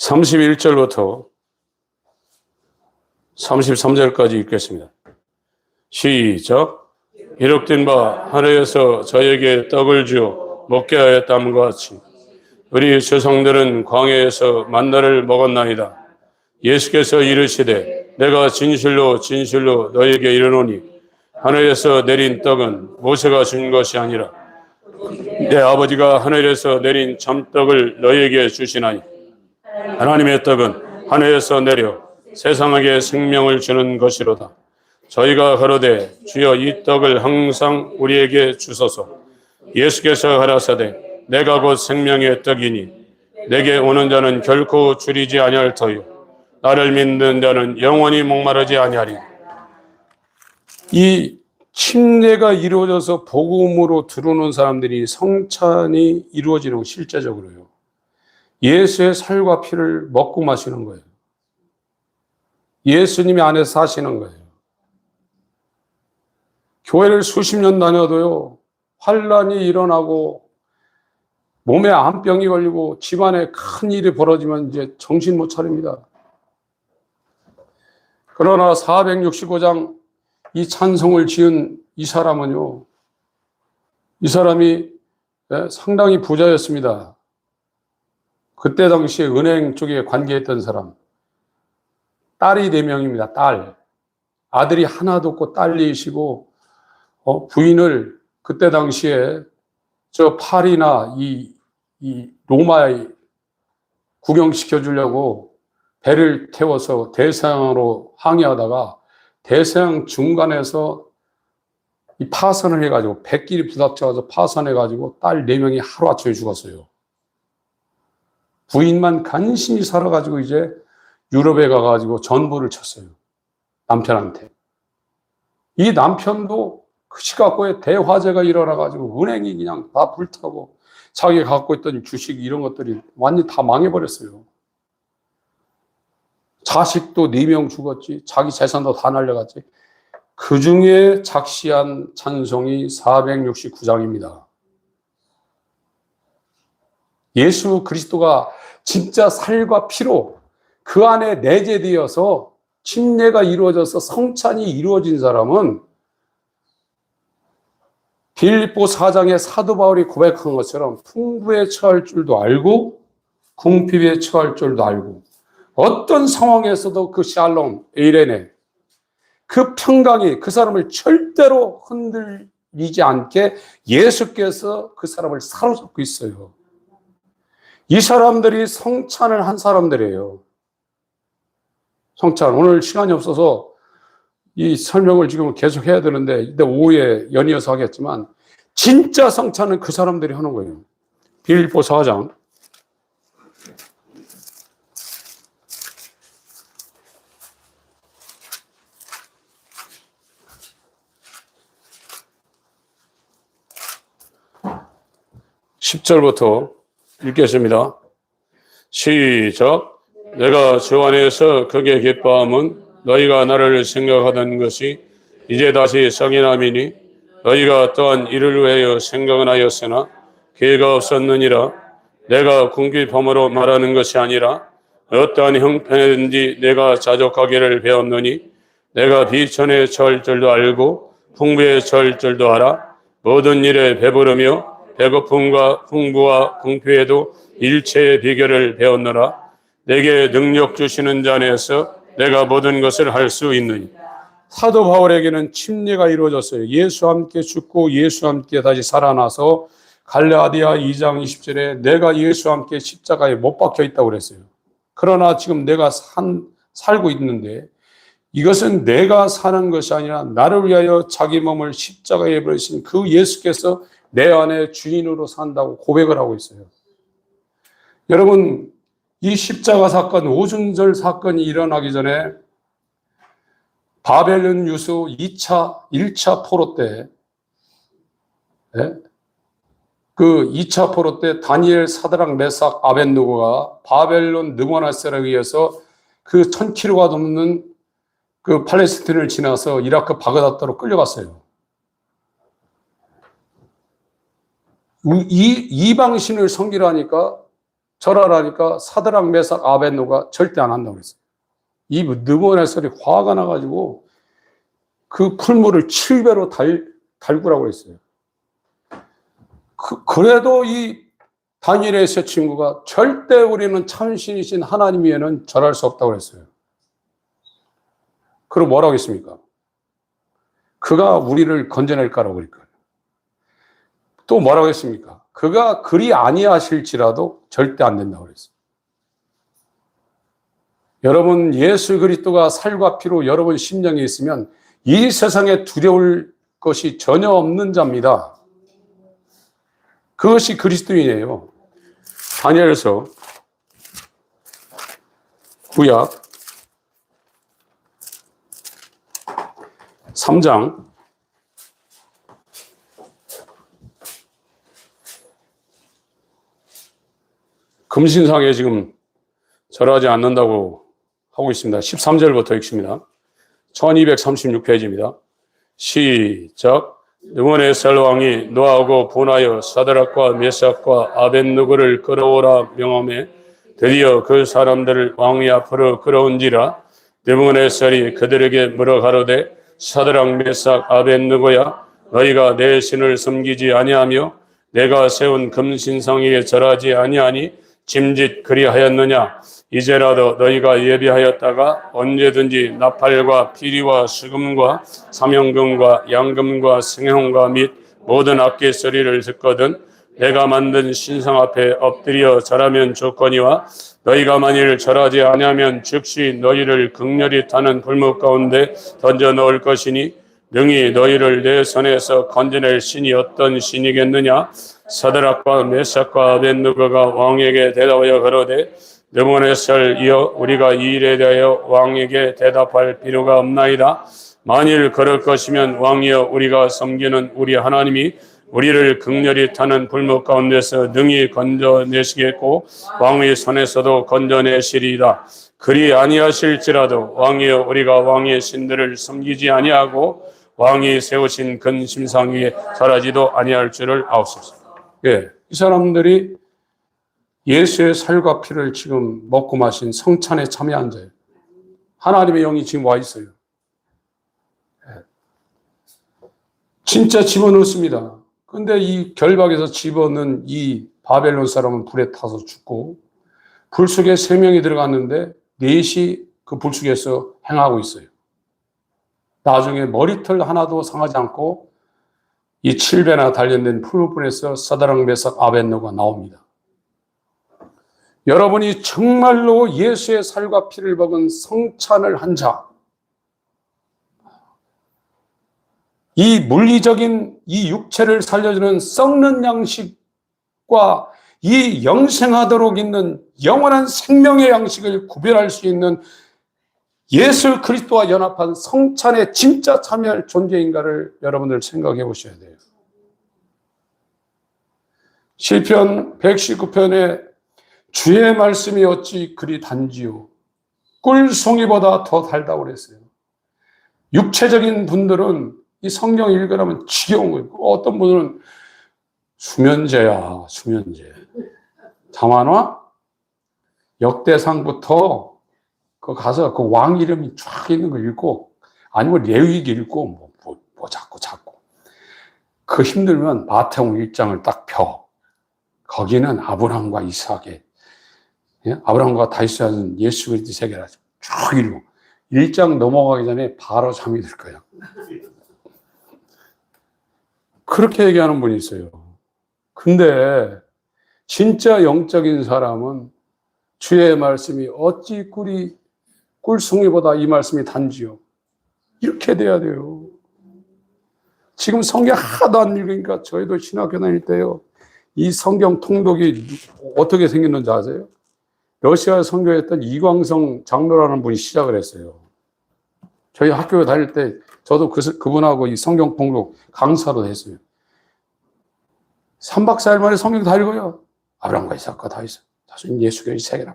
31절부터 33절까지 읽겠습니다. 시작. 기록된 바 하늘에서 저에게 떡을 주어 먹게 하였다함과 같이 우리 조상들은 광야에서 만나를 먹었나이다. 예수께서 이르시되 내가 진실로 진실로 너에게 이르노니 하늘에서 내린 떡은 모세가 준 것이 아니라 내 아버지가 하늘에서 내린 참떡을 너에게 주시나니 하나님의 떡은 하늘에서 내려 세상에게 생명을 주는 것이로다. 저희가 가로되 주여 이 떡을 항상 우리에게 주소서. 예수께서 가라사대 내가 곧 생명의 떡이니 내게 오는 자는 결코 줄이지 아니할 터요 나를 믿는 자는 영원히 목마르지 아니하리. 이 침례가 이루어져서 복음으로 들어오는 사람들이 성찬이 이루어지는 거 실제적으로요. 예수의 살과 피를 먹고 마시는 거예요. 예수님이 안에서 사시는 거예요. 교회를 수십 년 다녀도요, 환란이 일어나고 몸에 암병이 걸리고 집안에 큰 일이 벌어지면 이제 정신 못 차립니다. 그러나 465장 이 찬송을 지은 이 사람은요, 이 사람이 상당히 부자였습니다. 그때 당시에 은행 쪽에 관계했던 사람. 딸이 4명입니다. 딸. 아들이 하나도 없고 딸이시고, 부인을 그때 당시에 저 파리나 이 로마에 구경시켜 주려고 배를 태워서 대서양으로 항해하다가 대서양 중간에서 이 파선을 해가지고 백길이 부닥쳐서 파선해가지고 딸 4명이 하루아침에 죽었어요. 부인만 간신히 살아가지고 이제 유럽에 가가지고 전부를 쳤어요. 남편한테. 이 남편도 그 시각고에 대화재가 일어나가지고 은행이 그냥 다 불타고 자기가 갖고 있던 주식 이런 것들이 완전히 다 망해버렸어요. 자식도 4명 죽었지, 자기 재산도 다 날려갔지. 그 중에 작시한 찬송이 469장입니다. 예수 그리스도가 진짜 살과 피로 그 안에 내재되어서 침례가 이루어져서 성찬이 이루어진 사람은 빌립보 4장의 사도 바울이 고백한 것처럼 풍부에 처할 줄도 알고 궁핍에 처할 줄도 알고 어떤 상황에서도 그 샬롬, 에이레네, 그 평강이 그 사람을 절대로 흔들리지 않게 예수께서 그 사람을 사로잡고 있어요. 이 사람들이 성찬을 한 사람들이에요. 성찬. 오늘 시간이 없어서 이 설명을 지금 계속 해야 되는데 이때 오후에 연이어서 하겠지만 진짜 성찬은 그 사람들이 하는 거예요. 빌립보 4장 10절부터 읽겠습니다. 시작. 내가 주 안에서 크게 기뻐함은 너희가 나를 생각하던 것이 이제 다시 성인함이니 너희가 또한 이를 위하여 생각은 하였으나 기회가 없었느니라. 내가 궁핍함으로 말하는 것이 아니라 어떠한 형편이든지 내가 자족하기를 배웠느니 내가 비천에 처할 줄도 알고 풍부에 처할 줄도 알아. 모든 일에 배부르며 배고픔과 풍부와 궁핍에도 일체의 비결을 배웠노라. 내게 능력 주시는 자 안에서 내가 모든 것을 할 수 있느니. 사도 바울에게는 침례가 이루어졌어요. 예수와 함께 죽고 예수와 함께 다시 살아나서 갈라디아 2장 20절에 내가 예수와 함께 십자가에 못 박혀 있다고 그랬어요. 그러나 지금 내가 살고 있는데 이것은 내가 사는 것이 아니라 나를 위하여 자기 몸을 십자가에 버리신 그 예수께서 내 안에 주인으로 산다고 고백을 하고 있어요. 여러분, 이 십자가 사건, 오순절 사건이 일어나기 전에 바벨론 유수 1차 포로 때, 그 2차 포로 때 다니엘, 사드락, 메삭, 아벳느고가 바벨론 느부갓네살에 의해서 그 1000km가 넘는 그 팔레스틴을 지나서 이라크 바그다드로 끌려갔어요. 이방신을 섬기라니까 절하라니까 사드락, 메삭, 아벳느고가 절대 안 한다고 그랬어요. 이 느부갓네살이 화가 나가지고 그 풀무를 7배로 달구라고 그랬어요. 그래도 이 다니엘의 세 친구가 절대 우리는 참신이신 하나님 위에는 절할 수 없다고 그랬어요. 그럼 뭐라고 했습니까? 그가 우리를 건져낼까라고 그랬거든요. 또 뭐라고 했습니까? 그가 그리 아니하실지라도 절대 안 된다고 그랬어요. 여러분, 예수 그리스도가 살과 피로 여러분 심령에 있으면 이 세상에 두려울 것이 전혀 없는 자입니다. 그것이 그리스도인이에요. 다니엘서 구약 3장 금신상에 지금 절하지 않는다고 하고 있습니다. 13절부터 읽습니다. 1236페이지입니다. 시작. 느부갓네살 왕이 노하고 분하여 사드락과 메삭과 아벳느고를 끌어오라 명함에 드디어 그 사람들을 왕위 앞으로 끌어온지라. 느부갓네살이 그들에게 물어 가로되 사드락 메삭 아벳느고야 너희가 내 신을 섬기지 아니하며 내가 세운 금신상에 절하지 아니하니 짐짓 그리하였느냐. 이제라도 너희가 예비하였다가 언제든지 나팔과 피리와 수금과 사명금과 양금과 승형과 및 모든 악기 소리를 듣거든 내가 만든 신상 앞에 엎드려 절하면 좋거니와 너희가 만일 절하지 아니하면 즉시 너희를 극렬히 타는 불목 가운데 던져 넣을 것이니 능히 너희를 내 손에서 건져낼 신이 어떤 신이겠느냐. 사드락과 메삭과 아벳느고가 왕에게 대답하여 가로되 느부갓네살이여 우리가 이 일에 대하여 왕에게 대답할 필요가 없나이다. 만일 그럴 것이면 왕이여 우리가 섬기는 우리 하나님이 우리를 극렬히 타는 불목 가운데서 능히 건져내시겠고 왕의 손에서도 건져내시리이다. 그리 아니하실지라도 왕이여 우리가 왕의 신들을 섬기지 아니하고 왕이 세우신 근심상 위에 절하지도 아니할 줄을 아옵소서. 예, 이 사람들이 예수의 살과 피를 지금 먹고 마신 성찬에 참여한 자예요. 하나님의 영이 지금 와 있어요. 예. 진짜 집어넣습니다. 근데 이 결박에서 집어넣은 이 바벨론 사람은 불에 타서 죽고 불 속에 3명이 들어갔는데 4이 그 불 속에서 행하고 있어요. 나중에 머리털 하나도 상하지 않고 이 7배나 단련된 풀무불에서 사드락 메삭 아벳느고가 나옵니다. 여러분이 정말로 예수의 살과 피를 먹은 성찬을 한 자, 이 물리적인 이 육체를 살려주는 썩는 양식과 이 영생하도록 있는 영원한 생명의 양식을 구별할 수 있는 예수 그리스도와 연합한 성찬에 진짜 참여할 존재인가를 여러분들 생각해 보셔야 돼요. 시편 119편에 주의 말씀이 어찌 그리 단지요 꿀송이보다 더 달다고 그랬어요. 육체적인 분들은 이 성경 읽으라면 지겨운 거예요. 어떤 분들은 수면제야, 수면제. 잠 안 와? 역대상부터 그 가서 그 왕 이름이 쫙 있는 거 읽고 아니면 레위기 읽고 뭐 자꾸 그 힘들면 마태복음 1장을 딱 펴. 거기는 아브라함과 이삭의 아브라함과 다윗이 하는 예수 그리스도 세계라 쭉 읽고 1장 넘어가기 전에 바로 잠이 들 거야. 그렇게 얘기하는 분이 있어요. 근데 진짜 영적인 사람은 주의 말씀이 어찌 꿀송이보다 이 말씀이 단지요. 이렇게 돼야 돼요. 지금 성경 하나도 안 읽으니까 저희도 신학교 다닐 때요. 이 성경 통독이 어떻게 생겼는지 아세요? 러시아 선교했던 이광성 장로라는 분이 시작을 했어요. 저희 학교 다닐 때 저도 그분하고 이 성경 통독 강사도 했어요. 3박 4일 만에 성경 다 읽어요. 아브라함과 이삭과 다윗, 다시 예수교의 세계라.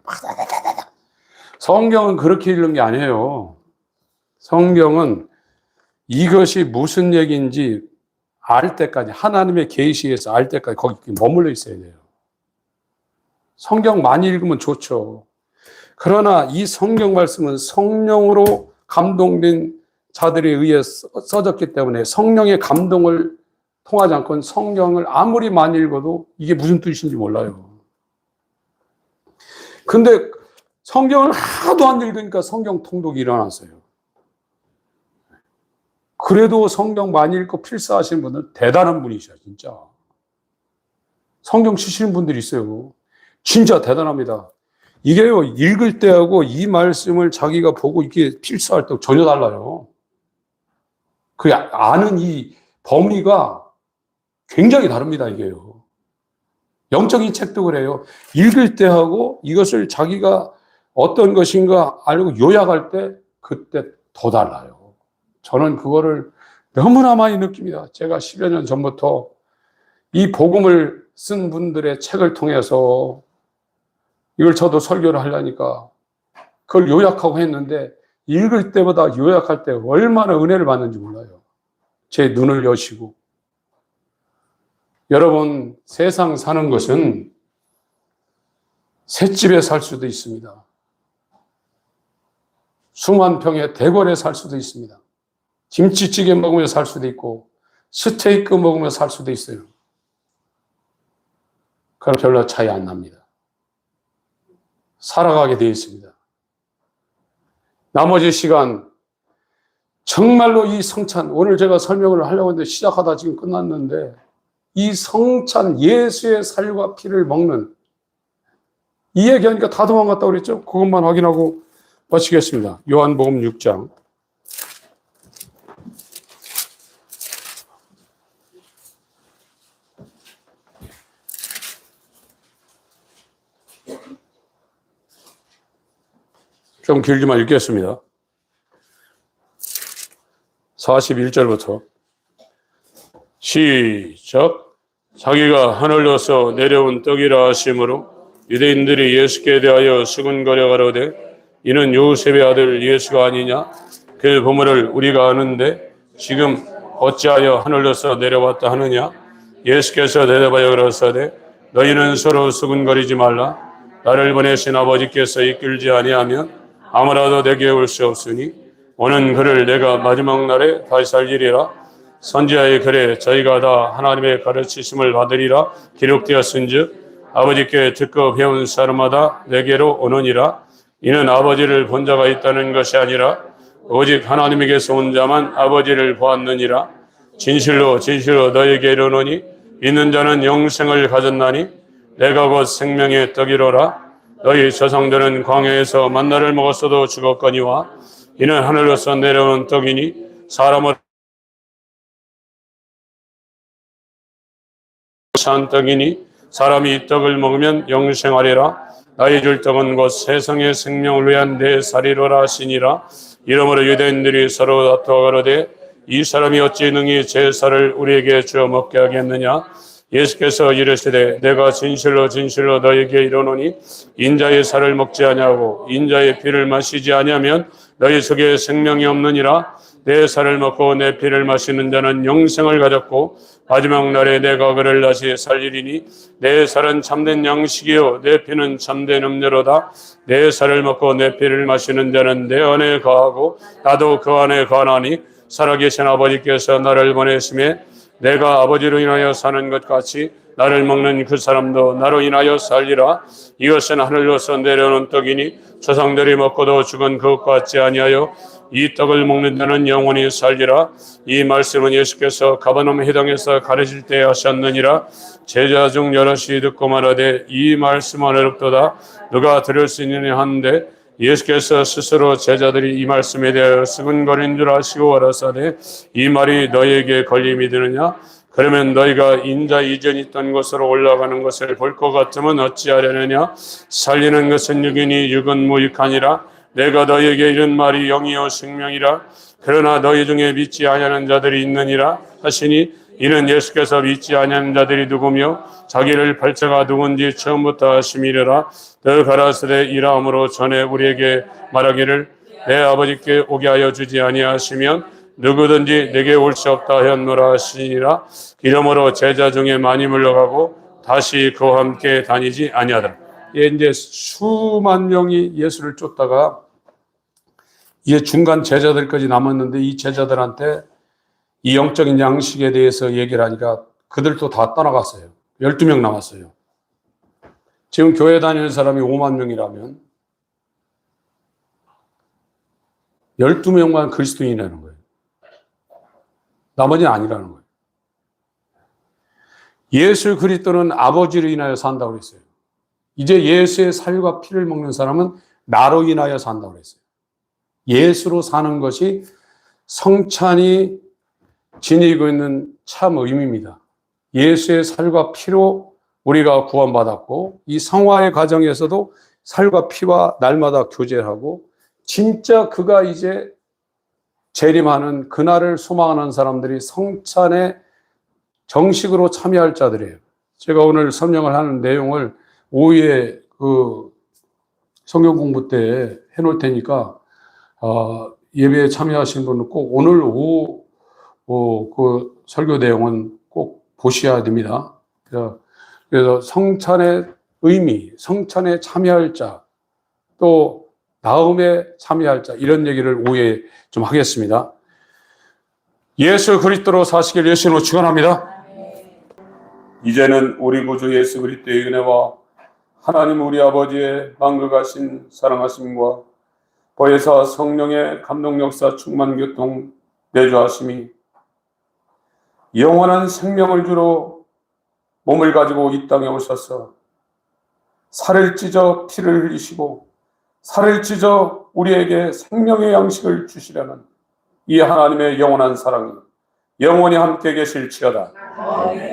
성경은 그렇게 읽는 게 아니에요. 성경은 이것이 무슨 얘기인지 알 때까지 하나님의 계시에서 알 때까지 거기 머물러 있어야 돼요. 성경 많이 읽으면 좋죠. 그러나 이 성경 말씀은 성령으로 감동된 자들에 의해 써졌기 때문에 성령의 감동을 통하지 않고는 성경을 아무리 많이 읽어도 이게 무슨 뜻인지 몰라요. 근데 성경을 하도 안 읽으니까 성경 통독이 일어났어요. 그래도 성경 많이 읽고 필사하시는 분은 대단한 분이셔, 진짜. 성경 치시는 분들이 있어요. 진짜 대단합니다. 이게요, 읽을 때하고 이 말씀을 자기가 보고 이렇게 필사할 때 전혀 달라요. 그 아는 이 범위가 굉장히 다릅니다, 이게요. 영적인 책도 그래요. 읽을 때하고 이것을 자기가 어떤 것인가 알고 요약할 때 그때 더 달라요. 저는 그거를 너무나 많이 느낍니다. 제가 10여 년 전부터 이 복음을 쓴 분들의 책을 통해서 이걸 저도 설교를 하려니까 그걸 요약하고 했는데 읽을 때보다 요약할 때 얼마나 은혜를 받는지 몰라요. 제 눈을 여시고. 여러분, 세상 사는 것은 셋집에 살 수도 있습니다. 수만 평의 대궐에 살 수도 있습니다. 김치찌개 먹으며 살 수도 있고 스테이크 먹으며 살 수도 있어요. 그럼 별로 차이 안 납니다. 살아가게 되어 있습니다. 나머지 시간 정말로 이 성찬, 오늘 제가 설명을 하려고 했는데 시작하다 지금 끝났는데 이 성찬 예수의 살과 피를 먹는 이 얘기하니까 다 도망갔다고 그랬죠? 그것만 확인하고 마치겠습니다. 요한복음 6장. 좀 길지만 읽겠습니다. 41절부터 시작. 자기가 하늘로서 내려온 떡이라 하심으로 유대인들이 예수께 대하여 수군거려 가로되 이는 요셉의 아들 예수가 아니냐? 그 보물을 우리가 아는데 지금 어찌하여 하늘로서 내려왔다 하느냐? 예수께서 대답하여 가로사대 너희는 서로 수군거리지 말라. 나를 보내신 아버지께서 이끌지 아니하면 아무라도 내게 올 수 없으니 오는 그를 내가 마지막 날에 다시 살리리라. 선지자의 글에 저희가 다 하나님의 가르치심을 받으리라 기록되었은즉 아버지께 듣고 배운 사람마다 내게로 오느니라. 이는 아버지를 본 자가 있다는 것이 아니라 오직 하나님에게서 온 자만 아버지를 보았느니라. 진실로 진실로 너희에게 이르노니 믿는 자는 영생을 가졌나니 내가 곧 생명의 떡이로라. 너희 조상들은 광야에서 만나를 먹었어도 죽었거니와 이는 하늘로서 내려오는 떡이니 사람을 산 떡이니 사람이 이 떡을 먹으면 영생하리라. 나의 줄 떡은 곧 세상의 생명을 위한 내 살이로라 하시니라. 이러므로 유대인들이 서로 다투어 가로되 이 사람이 어찌 능히 제 살을 우리에게 주어 먹게 하겠느냐. 예수께서 이르시되 내가 진실로 진실로 너희에게 이르노니 인자의 살을 먹지 아니하고 인자의 피를 마시지 아니하면 너희 속에 생명이 없느니라. 내 살을 먹고 내 피를 마시는 자는 영생을 가졌고 마지막 날에 내가 그를 다시 살리리니 내 살은 참된 양식이요 내 피는 참된 음료로다. 내 살을 먹고 내 피를 마시는 자는 내 안에 거하고 나도 그 안에 거하나니 살아계신 아버지께서 나를 보내심에 내가 아버지로 인하여 사는 것 같이 나를 먹는 그 사람도 나로 인하여 살리라. 이것은 하늘로서 내려오는 떡이니 조상들이 먹고도 죽은 그것 같지 아니하여 이 떡을 먹는 자는 영원히 살리라. 이 말씀은 예수께서 가버나움 회당에서 가르칠 때 하셨느니라. 제자 중 여럿이 듣고 말하되 이 말씀은 어렵도다 누가 들을 수 있느냐 하는데 예수께서 스스로 제자들이 이 말씀에 대하여 수군거린 줄 아시고 가라사대 이 말이 너희에게 걸림이 되느냐? 그러면 너희가 인자 이전에 있던 곳으로 올라가는 것을 볼 것 같으면 어찌하려느냐? 살리는 것은 육이니 육은 무익하니라. 내가 너희에게 이른 말이 영이요 생명이라. 그러나 너희 중에 믿지 아니하는 자들이 있느니라 하시니 이는 예수께서 믿지 아니하는 자들이 누구며 자기를 발자가 누군지 처음부터 하심이라. 더 가라사대 이라함으로 전에 우리에게 말하기를 내 아버지께 오게 하여 주지 아니하시면 누구든지 내게 올 수 없다 하였노라 하시니라. 이러므로 제자 중에 많이 물러가고 다시 그와 함께 다니지 아니하더라. 이제 수만 명이 예수를 쫓다가 이제 중간 제자들까지 남았는데 이 제자들한테 이 영적인 양식에 대해서 얘기를 하니까 그들도 다 떠나갔어요. 12명 남았어요. 지금 교회 다니는 사람이 5만 명이라면 12명만 그리스도인이라는 거예요. 나머지는 아니라는 거예요. 예수 그리스도는 아버지로 인하여 산다고 그랬어요. 이제 예수의 살과 피를 먹는 사람은 나로 인하여 산다고 그랬어요. 예수로 사는 것이 성찬이 지니고 있는 참 의미입니다. 예수의 살과 피로 우리가 구원받았고 이 성화의 과정에서도 살과 피와 날마다 교제하고 진짜 그가 이제 재림하는 그날을 소망하는 사람들이 성찬에 정식으로 참여할 자들이에요. 제가 오늘 설명을 하는 내용을 오후에 그 성경 공부 때 해놓을 테니까 예배에 참여하신 분은 꼭 오늘 오후 그 설교 내용은 꼭 보셔야 됩니다. 그래서 성찬의 의미, 성찬에 참여할 자, 또 나음에 참여할 자, 이런 얘기를 오후에 좀 하겠습니다. 예수 그리스도로 사시길 예수님으로 축원합니다. 이제는 우리 구주 예수 그리스도의 은혜와 하나님 우리 아버지의 만극하신 사랑하심과 보혜사 성령의 감동 역사 충만 교통 내주하심이 영원한 생명을 주로 몸을 가지고 이 땅에 오셔서 살을 찢어 피를 흘리시고 살을 찢어 우리에게 생명의 양식을 주시려는 이 하나님의 영원한 사랑이 영원히 함께 계실지어다.